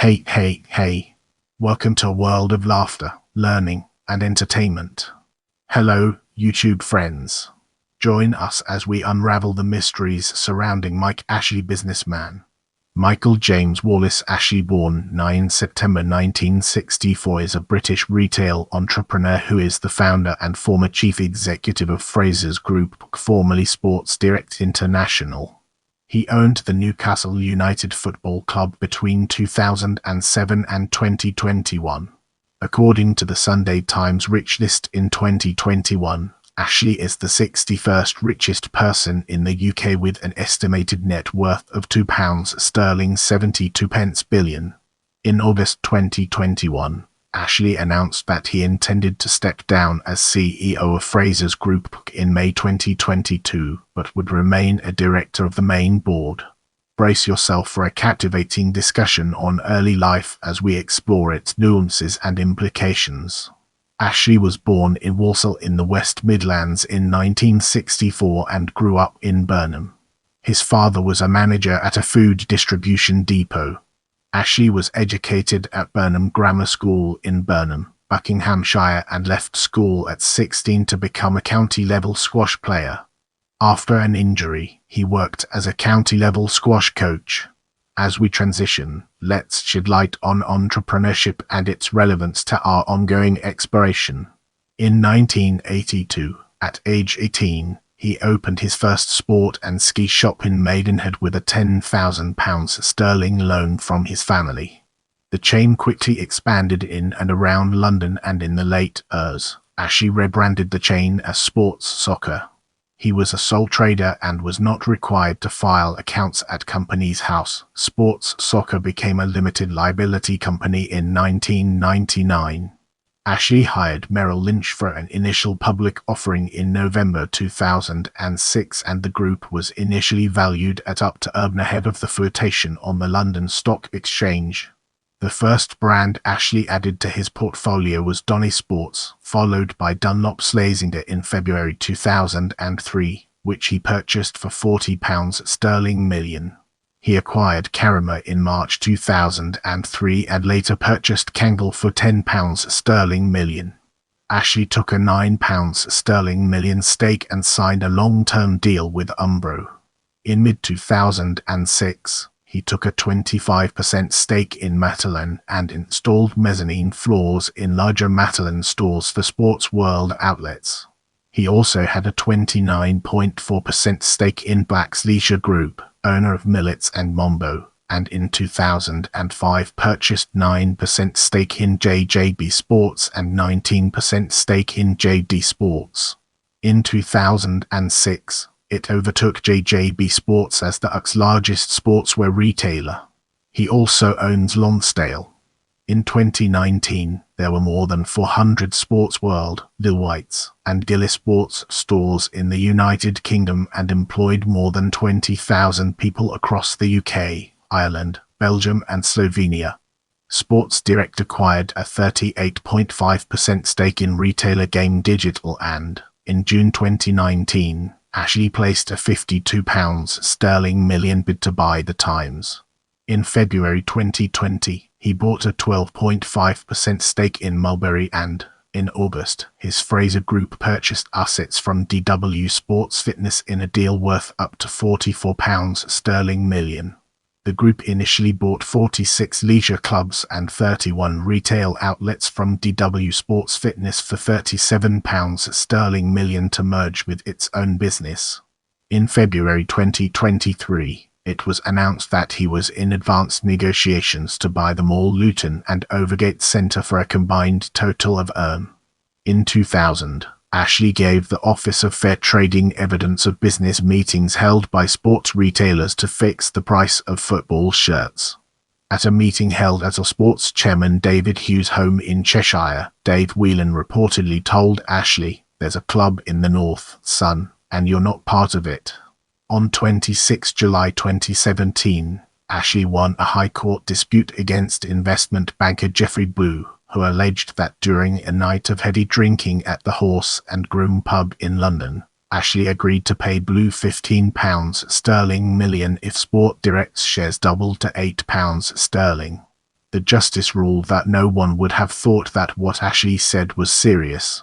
Hey. Welcome to a world of laughter, learning, and entertainment. Hello, YouTube friends. Join us as we unravel the mysteries surrounding Mike Ashley businessman. Michael James Wallace Ashley, born 9 September 1964, is a British retail entrepreneur who is the founder and former chief executive of Frasers Group, formerly Sports Direct International. He owned the Newcastle United football club between 2007 and 2021. According to the Sunday Times Rich List in 2021, Ashley is the 61st richest person in the UK with an estimated net worth of £2.72 billion. In August 2021, Ashley announced that he intended to step down as CEO of Frasers Group in May 2022, but would remain a director of the main board. Brace yourself for a captivating discussion on early life as we explore its nuances and implications. Ashley was born in Walsall in the West Midlands in 1964 and grew up in Burnham. His father was a manager at a food distribution depot. Ashley was educated at Burnham Grammar School in Burnham, Buckinghamshire, and left school at 16 to become a county-level squash player. After an injury, he worked as a county-level squash coach. As we transition, let's shed light on entrepreneurship and its relevance to our ongoing exploration. In 1982, at age 18, he opened his first sport and ski shop in Maidenhead with a £10,000 sterling loan from his family. The chain quickly expanded in and around London, and in the late years, Ashley rebranded the chain as Sports Soccer. He was a sole trader and was not required to file accounts at Companies House. Sports Soccer became a limited liability company in 1999. Ashley hired Merrill Lynch for an initial public offering in November 2006, and the group was initially valued at up to £1 ahead of the flotation on the London Stock Exchange. The first brand Ashley added to his portfolio was Donny Sports, followed by Dunlop Slazenger in February 2003, which he purchased for £40 sterling million. He acquired Carima in March 2003 and later purchased Kangle for £10 sterling million. Ashley took a £9 sterling million stake and signed a long-term deal with Umbro. In mid-2006, he took a 25% stake in Matalan and installed mezzanine floors in larger Matalan stores for Sports World outlets. He also had a 29.4% stake in Black's Leisure Group, owner of Millets and Mombo, and in 2005 purchased 9% stake in JJB Sports and 19% stake in JD Sports. In 2006, it overtook JJB Sports as the UK's largest sportswear retailer. He also owns Lonsdale. In 2019, there were more than 400 Sports World, Lil Whites, and Gillis Sports stores in the United Kingdom and employed more than 20,000 people across the UK, Ireland, Belgium, and Slovenia. Sports Direct acquired a 38.5% stake in retailer Game Digital and, in June 2019, Ashley placed a £52 sterling million bid to buy The Times. In February 2020, he bought a 12.5% stake in Mulberry and, in August, his Fraser Group purchased assets from DW Sports Fitness in a deal worth up to £44 sterling million. The group initially bought 46 leisure clubs and 31 retail outlets from DW Sports Fitness for £37 sterling million to merge with its own business. In February 2023, it was announced that he was in advanced negotiations to buy the Mall Luton and Overgate Centre for a combined total of In 2000, Ashley gave the Office of Fair Trading evidence of business meetings held by sports retailers to fix the price of football shirts. At a meeting held at a sports chairman David Hughes' home in Cheshire, Dave Whelan reportedly told Ashley, "There's a club in the north, son, and you're not part of it." On 26 July 2017, Ashley won a High Court dispute against investment banker Geoffrey Blue, who alleged that during a night of heavy drinking at the Horse and Groom pub in London, Ashley agreed to pay Blue £15 sterling million if Sport Direct's shares doubled to £8 sterling. The justice ruled that no one would have thought that what Ashley said was serious.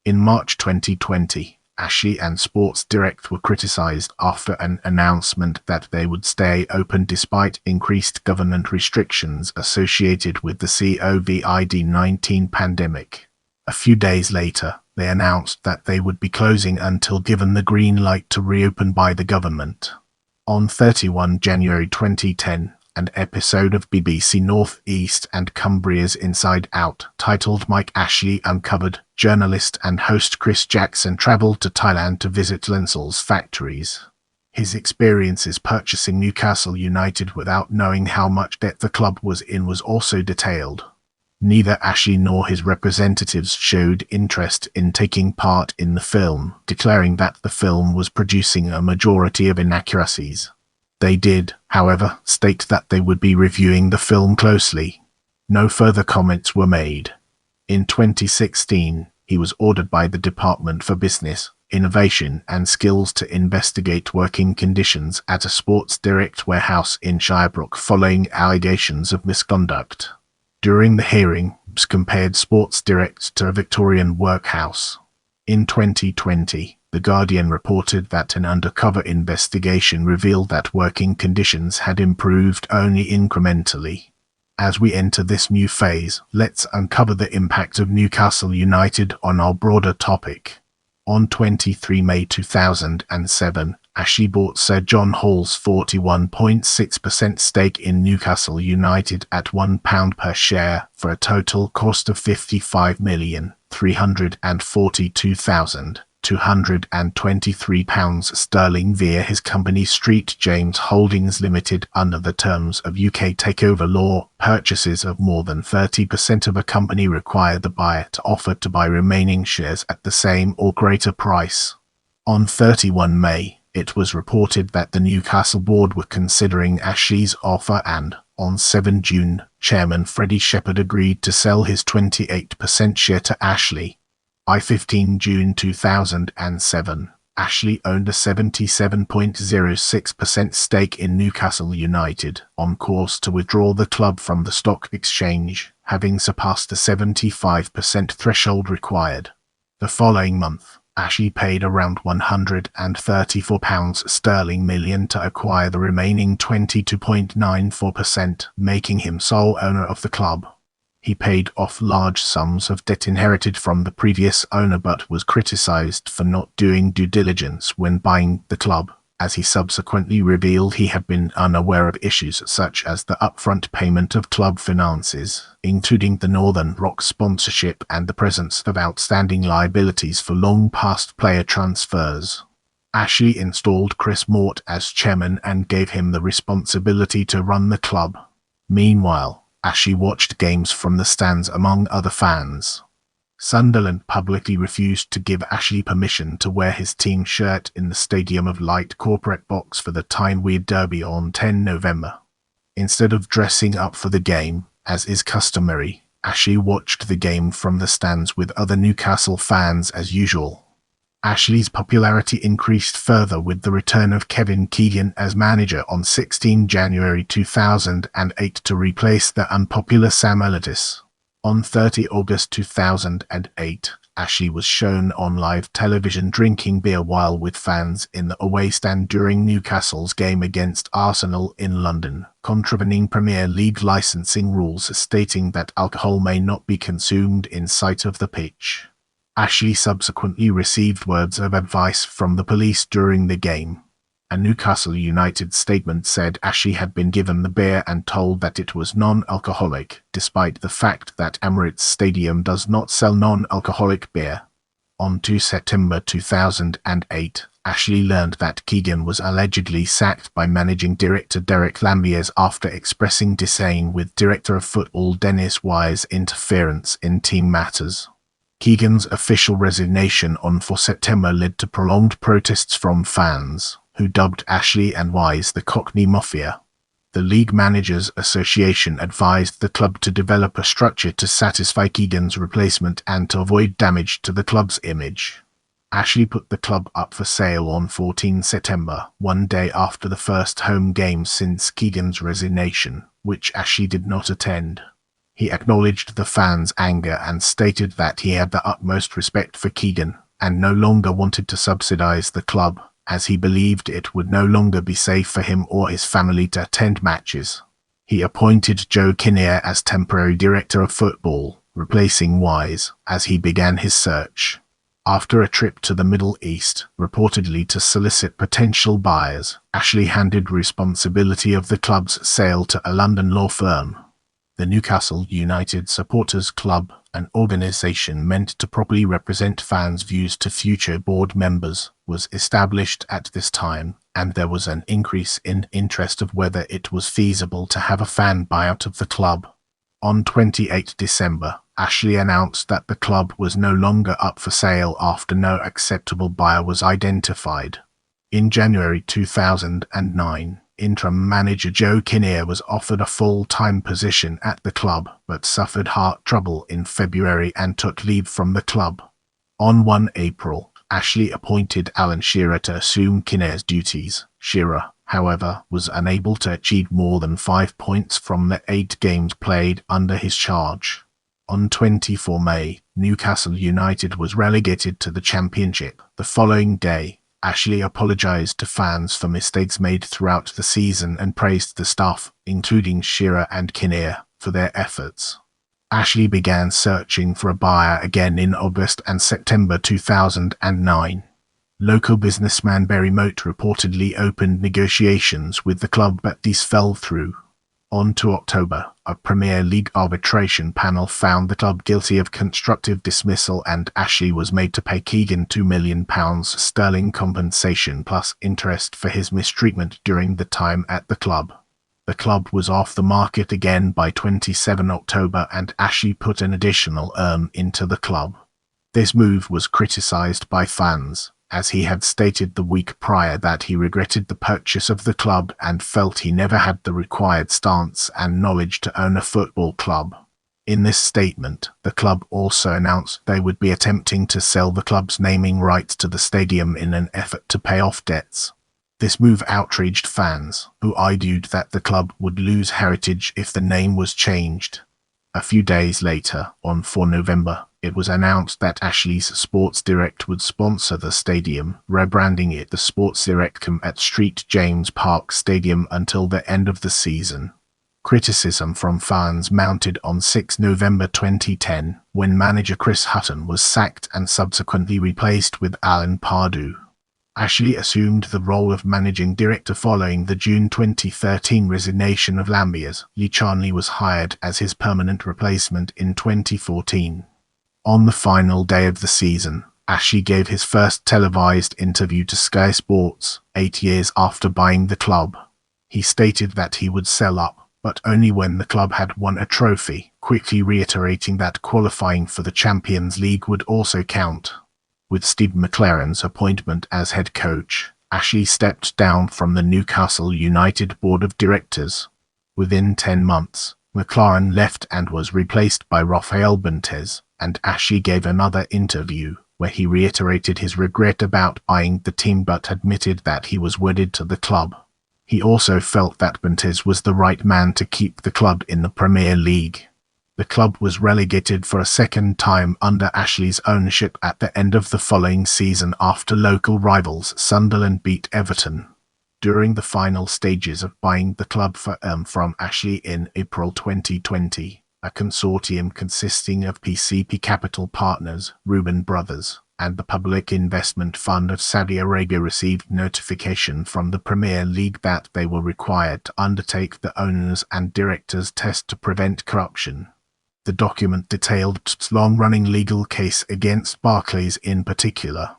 In March 2020, Ashley and Sports Direct were criticized after an announcement that they would stay open despite increased government restrictions associated with the COVID-19 pandemic. A few days later, they announced that they would be closing until given the green light to reopen by the government. On 31 January 2010, an episode of BBC North East and Cumbria's Inside Out, titled Mike Ashley Uncovered, journalist and host Chris Jackson travelled to Thailand to visit Lensel's factories. His experiences purchasing Newcastle United without knowing how much debt the club was in was also detailed. Neither Ashley nor his representatives showed interest in taking part in the film, declaring that the film was producing a majority of inaccuracies. They did, however, state that they would be reviewing the film closely. No further comments were made. In 2016, he was ordered by the Department for Business, Innovation and Skills to investigate working conditions at a Sports Direct warehouse in Shirebrook following allegations of misconduct. During the hearing, he compared Sports Direct to a Victorian workhouse. In 2020, The Guardian reported that an undercover investigation revealed that working conditions had improved only incrementally. As we enter this new phase, let's uncover the impact of Newcastle United on our broader topic. On 23 May 2007, Ashley bought Sir John Hall's 41.6% stake in Newcastle United at £1 per share for a total cost of £55,342,223 sterling via his company Street James Holdings Limited under the terms of UK takeover law. Purchases of more than 30% of a company require the buyer to offer to buy remaining shares at the same or greater price. On 31 May, it was reported that the Newcastle board were considering Ashley's offer and, on 7 June, Chairman Freddie Shepherd agreed to sell his 28% share to Ashley. By 15 June 2007, Ashley owned a 77.06% stake in Newcastle United, on course to withdraw the club from the stock exchange, having surpassed the 75% threshold required. The following month, Ashley paid around £134 sterling million to acquire the remaining 22.94%, making him sole owner of the club. He paid off large sums of debt inherited from the previous owner but was criticised for not doing due diligence when buying the club, as he subsequently revealed he had been unaware of issues such as the upfront payment of club finances, including the Northern Rock sponsorship and the presence of outstanding liabilities for long-past player transfers. Ashley installed Chris Mort as chairman and gave him the responsibility to run the club. Meanwhile, Ashley watched games from the stands among other fans. Sunderland publicly refused to give Ashley permission to wear his team shirt in the Stadium of Light corporate box for the Tyne-Wear Derby on 10 November. Instead of dressing up for the game, as is customary, Ashley watched the game from the stands with other Newcastle fans as usual. Ashley's popularity increased further with the return of Kevin Keegan as manager on 16 January 2008 to replace the unpopular Sam Allardyce. On 30 August 2008, Ashley was shown on live television drinking beer while with fans in the away stand during Newcastle's game against Arsenal in London, contravening Premier League licensing rules stating that alcohol may not be consumed in sight of the pitch. Ashley subsequently received words of advice from the police during the game. A Newcastle United statement said Ashley had been given the beer and told that it was non-alcoholic, despite the fact that Emirates Stadium does not sell non-alcoholic beer. On 2 September 2008, Ashley learned that Keegan was allegedly sacked by managing director Derek Lambiers after expressing disdain with director of football Dennis Wire's interference in team matters. Keegan's official resignation on 4 September led to prolonged protests from fans, who dubbed Ashley and Wise the Cockney Mafia. The League Managers Association advised the club to develop a structure to satisfy Keegan's replacement and to avoid damage to the club's image. Ashley put the club up for sale on 14 September, one day after the first home game since Keegan's resignation, which Ashley did not attend. He acknowledged the fans' anger and stated that he had the utmost respect for Keegan and no longer wanted to subsidize the club, as he believed it would no longer be safe for him or his family to attend matches. He appointed Joe Kinnear as temporary director of football, replacing Wise, as he began his search. After a trip to the Middle East, reportedly to solicit potential buyers, Ashley handed responsibility of the club's sale to a London law firm. The Newcastle United Supporters Club, an organisation meant to properly represent fans' views to future board members, was established at this time, and there was an increase in interest of whether it was feasible to have a fan buyout of the club. On 28 December, Ashley announced that the club was no longer up for sale after no acceptable buyer was identified. In January 2009, interim manager Joe Kinnear was offered a full-time position at the club, but suffered heart trouble in February and took leave from the club. On 1 April, Ashley appointed Alan Shearer to assume Kinnear's duties. Shearer, however, was unable to achieve more than 5 points from the 8 games played under his charge. On 24 May, Newcastle United was relegated to the Championship. The following day, Ashley apologised to fans for mistakes made throughout the season and praised the staff, including Shearer and Kinnear, for their efforts. Ashley began searching for a buyer again in August and September 2009. Local businessman Barry Moat reportedly opened negotiations with the club, but these fell through. On to October, a Premier League arbitration panel found the club guilty of constructive dismissal, and Ashley was made to pay Keegan £2 million compensation plus interest for his mistreatment during the time at the club. The club was off the market again by 27 October, and Ashley put an additional into the club. This move was criticised by fans, as he had stated the week prior that he regretted the purchase of the club and felt he never had the required stance and knowledge to own a football club. In this statement, the club also announced they would be attempting to sell the club's naming rights to the stadium in an effort to pay off debts. This move outraged fans, who argued that the club would lose heritage if the name was changed. A few days later, on 4 November, it was announced that Ashley's Sports Direct would sponsor the stadium, rebranding it the Sports Direct at St James Park Stadium until the end of the season. Criticism from fans mounted on 6 November 2010, when manager Chris Hutton was sacked and subsequently replaced with Alan Pardew. Ashley assumed the role of managing director following the June 2013 resignation of Lambiers. Lee Charnley was hired as his permanent replacement in 2014. On the final day of the season, Ashley gave his first televised interview to Sky Sports, 8 years after buying the club. He stated that he would sell up, but only when the club had won a trophy, quickly reiterating that qualifying for the Champions League would also count. With Steve McLaren's appointment as head coach, Ashley stepped down from the Newcastle United board of directors. Within 10 months, McLaren left and was replaced by Rafael Benitez, and Ashley gave another interview where he reiterated his regret about buying the team but admitted that he was wedded to the club. He also felt that Benitez was the right man to keep the club in the Premier League. The club was relegated for a second time under Ashley's ownership at the end of the following season after local rivals Sunderland beat Everton. During the final stages of buying the club from Ashley in April 2020, a consortium consisting of PCP Capital Partners, Reuben Brothers, and the Public Investment Fund of Saudi Arabia received notification from the Premier League that they were required to undertake the owners and directors test to prevent corruption. The document detailed its long-running legal case against Barclays in particular.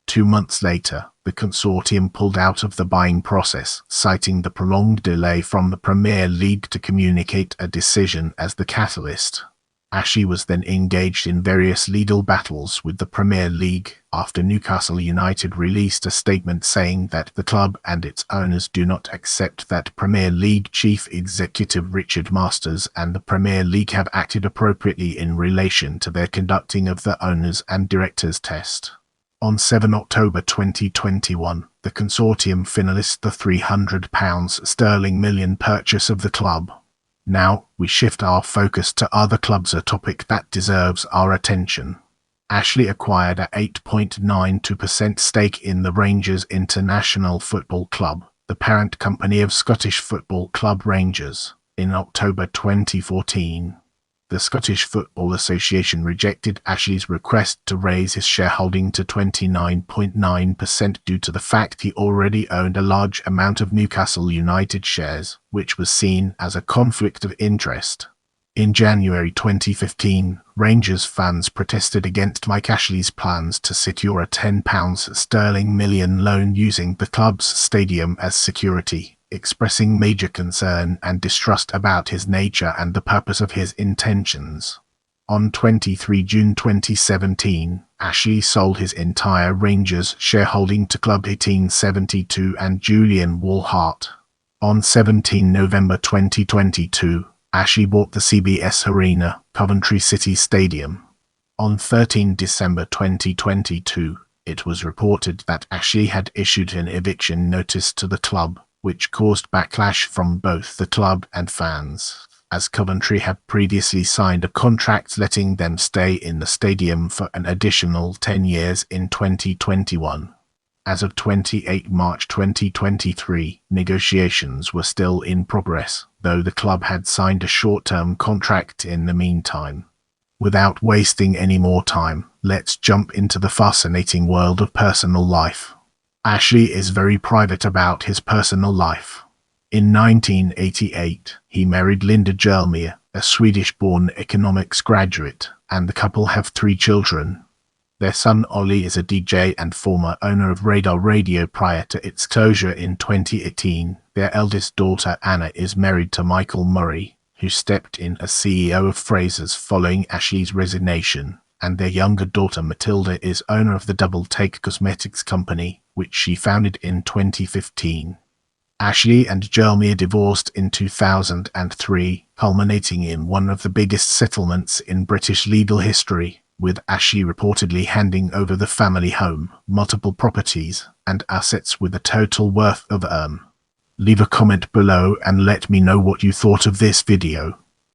2 months later, the consortium pulled out of the buying process, citing the prolonged delay from the Premier League to communicate a decision as the catalyst. Ashley was then engaged in various legal battles with the Premier League after Newcastle United released a statement saying that the club and its owners do not accept that Premier League Chief Executive Richard Masters and the Premier League have acted appropriately in relation to their conducting of the owners and directors test. On 7 October 2021, the consortium finalised the £300 million purchase of the club. Now, we shift our focus to other clubs, a topic that deserves our attention. Ashley acquired a 8.92% stake in the Rangers International Football Club, the parent company of Scottish football club Rangers, in October 2014. The Scottish Football Association rejected Ashley's request to raise his shareholding to 29.9% due to the fact he already owned a large amount of Newcastle United shares, which was seen as a conflict of interest. In January 2015, Rangers fans protested against Mike Ashley's plans to secure a £10 million loan using the club's stadium as security, expressing major concern and distrust about his nature and the purpose of his intentions. On 23 June 2017, Ashley sold his entire Rangers shareholding to Club 1872 and Julian Walhart. On 17 November 2022, Ashley bought the CBS Arena, Coventry City Stadium. On 13 December 2022, it was reported that Ashley had issued an eviction notice to the club, which caused backlash from both the club and fans, as Coventry had previously signed a contract letting them stay in the stadium for an additional 10 years in 2021. As of 28 March 2023, negotiations were still in progress, though the club had signed a short-term contract in the meantime. Without wasting any more time, let's jump into the fascinating world of personal life. Ashley is very private about his personal life. In 1988, he married Linda Jermier, a Swedish-born economics graduate, and the couple have 3 children. Their son Ollie is a DJ and former owner of Radar Radio prior to its closure in 2018. Their eldest daughter Anna is married to Michael Murray, who stepped in as CEO of Frasers following Ashley's resignation, and their younger daughter Matilda is owner of the Double Take cosmetics company, which she founded in 2015. Ashley and Jermier divorced in 2003, culminating in one of the biggest settlements in British legal history, with Ashley reportedly handing over the family home, multiple properties, and assets with a total worth of Leave a comment below and let me know what you thought of this video.